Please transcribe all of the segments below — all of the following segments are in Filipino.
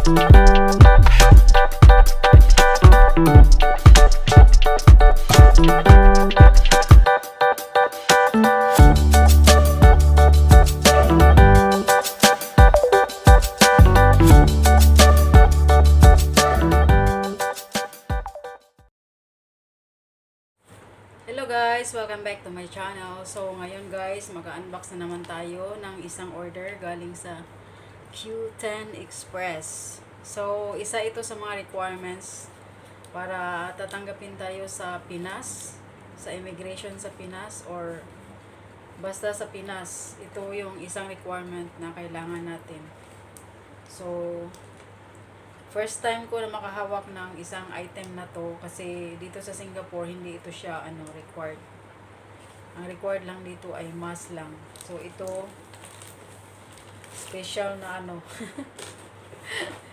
Hello guys! Welcome back to my channel. So ngayon guys, mag-unbox na naman tayo ng isang order galing sa QOO10 Express. So isa ito sa mga requirements para tatanggapin tayo sa Pinas, sa immigration sa Pinas or basta sa Pinas. Ito yung isang requirement na kailangan natin. So first time ko na makahawak ng isang item na to kasi dito sa Singapore hindi ito siya required. Ang required lang dito ay mask lang. So ito special na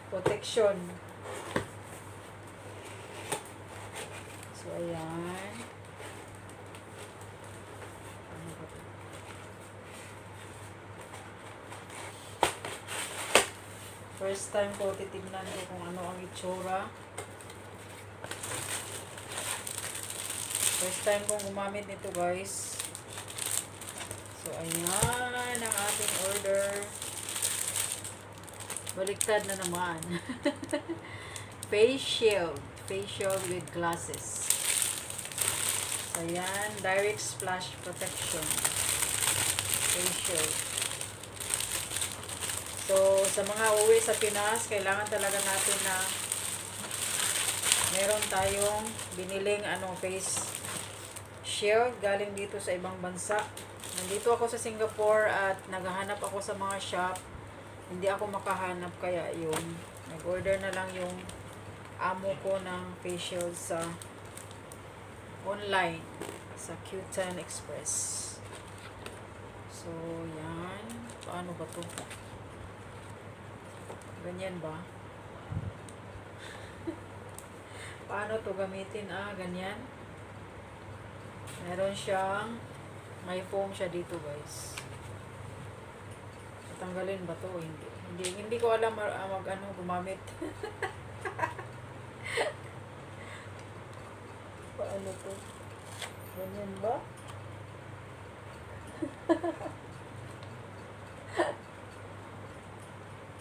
protection. So ayan. First time ko titignan ko kung ano ang itsura. First time kong gumamit nito guys. So ayan ang ating order. Baliktad na naman. Face shield. Face shield with glasses. So ayan. Direct splash protection. Face shield. So, sa mga uwi sa Pinas, kailangan talaga natin na meron tayong biniling face shield galing dito sa ibang bansa. Nandito ako sa Singapore at naghahanap ako sa mga shop. Hindi ako makahanap kaya yun. Nag-order na lang yung amo ko ng face shield sa online sa QOO10 Express. So, yan. Paano ba to? Ganyan ba? Paano to gamitin? Ganyan. Meron siyang may foam siya dito guys. Tatanggalin ba to? Hindi ko alam gumamit. Paano to? Ganyan ba?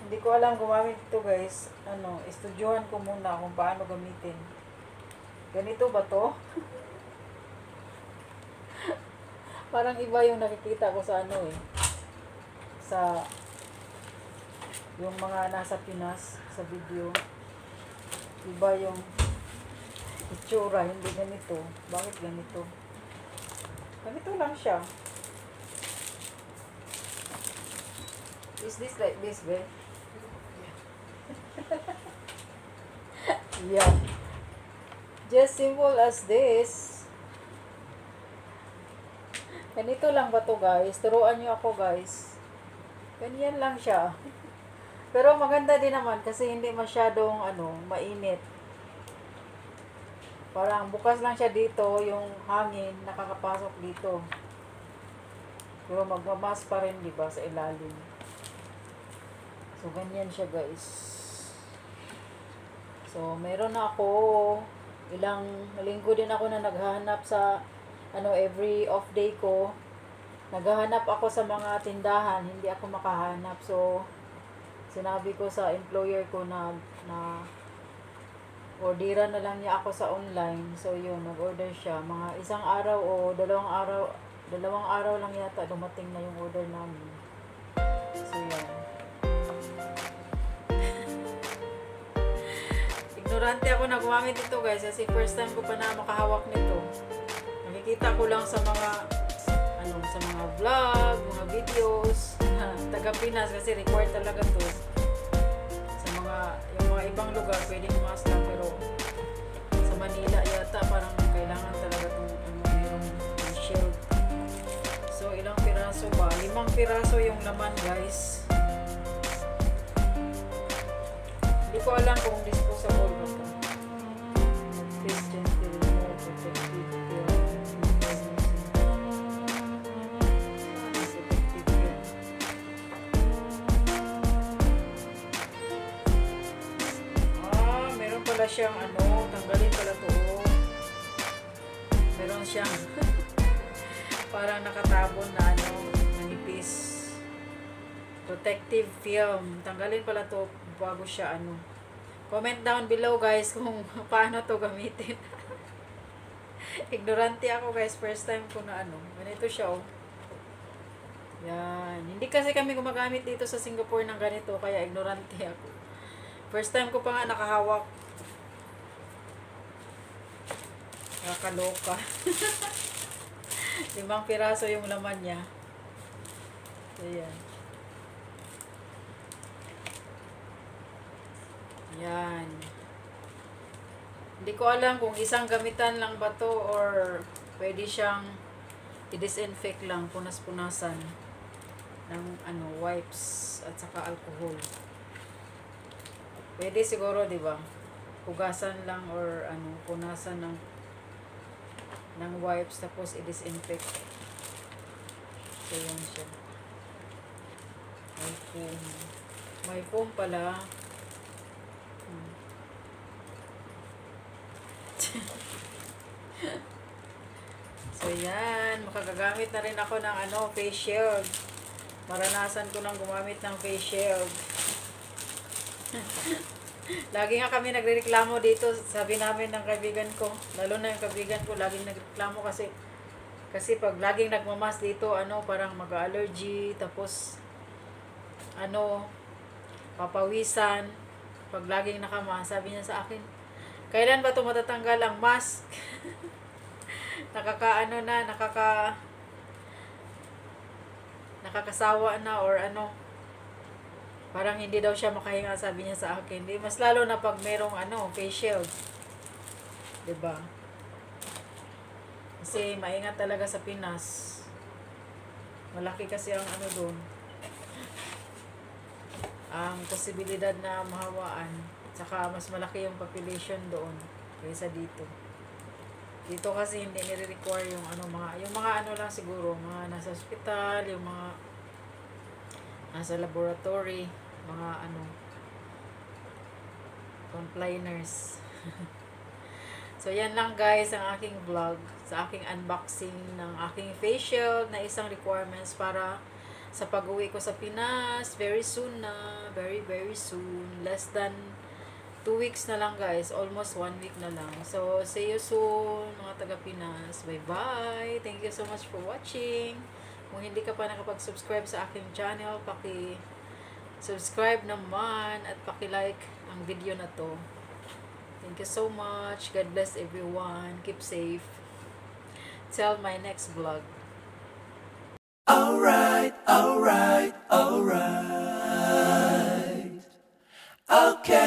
Hindi ko alam gumamit ito guys. Estudyohan ko muna kung paano gamitin. Ganito ba to? Parang iba yung nakikita ko sa sa yung mga nasa Pinas sa video. Iba yung itsura, hindi ganito. Bakit ganito? Ganito lang siya. Is this like this, babe? Yeah. Just simple as this. Ganito lang ba to guys? Turuan nyo ako guys. Ganyan lang siya. Pero maganda din naman kasi hindi masyadong mainit. Parang bukas lang siya dito, yung hangin nakakapasok dito. Pero magmamas pa rin, diba, sa ilalim. So ganyan siya guys. So, meron na ako ilang linggo din ako na naghahanap sa every off day ko. Naghahanap ako sa mga tindahan, hindi ako makahanap. So, sinabi ko sa employer ko na orderan na lang niya ako sa online. So, yun, nag-order siya. Mga isang araw o dalawang araw lang yata dumating na yung order namin. So, yan. Ignorante ako na gumamit ito guys kasi first time ko pa na makahawak nito. Nakikita ko lang sa mga sa mga vlog, mga videos taga Pinas kasi required talaga to. Sa yung mga ibang lugar pwedeng mask lang pero sa Manila yata parang kailangan talaga itong mayroong shield. So ilang piraso ba? 5 piraso yung laman guys. Hindi ko alam kung disposable ba ito. Face gentle more protective care. pala siyang ano, tanggalin pala to. Meron siyang parang nakatabon na ano, manipis. Protective film. Tanggalin pala to bago siya ano. Comment down below guys kung paano to gamitin. Ignorante ako guys. First time ko na ano. Ganito siya oh. Yan. Hindi kasi kami gumagamit dito sa Singapore ng ganito. Kaya ignorante ako. First time ko pa nga nakahawak. Nakakaloka. 5 piraso yung laman niya. Ayan. Yan. Hindi ko alam kung isang gamitan lang ba to or pwede siyang i-disinfect lang, punas-punasan ng ano, wipes at saka alcohol. Pwede siguro, di ba? Hugasan lang or ano, punasan ng wipes tapos i-disinfect. So, yan siya. May foam. May foam pala. So yan, makagagamit na rin ako ng ano, face shield. Maranasan ko nang gumamit ng face shield. Lagi nga kami nagrereklamo dito, sabi namin ng kaibigan ko, lalo na yung kaibigan ko, laging nagreklamo kasi pag laging nagmamas dito, ano, parang mag-allergy, tapos ano, papawisan. Pag laging nakamas, sabi niya sa akin, kailan ba ito matatanggal ang mask? Nakakasawa na or ano. Parang hindi daw siya makahinga, sabi niya sa akin. Di, mas lalo na pag merong ano, face shield. 'Di ba? Kasi maingat talaga sa Pinas. Malaki kasi ang ano doon. Ang posibilidad na mahawaan. Tsaka mas malaki yung population doon kaysa dito. Dito kasi hindi nire-require yung ano, yung mga ano lang siguro, mga nasa hospital, yung mga nasa laboratory, mga ano, complainers. So yan lang guys ang aking vlog sa aking unboxing ng aking face shield na isang requirements para sa pag-uwi ko sa Pinas. Very soon na, very soon, less than 2 weeks na lang guys, almost 1 week na lang. So see you soon mga taga Pinas. Bye bye, thank you so much for watching. Kung hindi ka pa nakapag-subscribe sa aking channel, subscribe naman at paki-like ang video na to. Thank you so much. God bless everyone. Keep safe. Till my next vlog. Alright. Okay.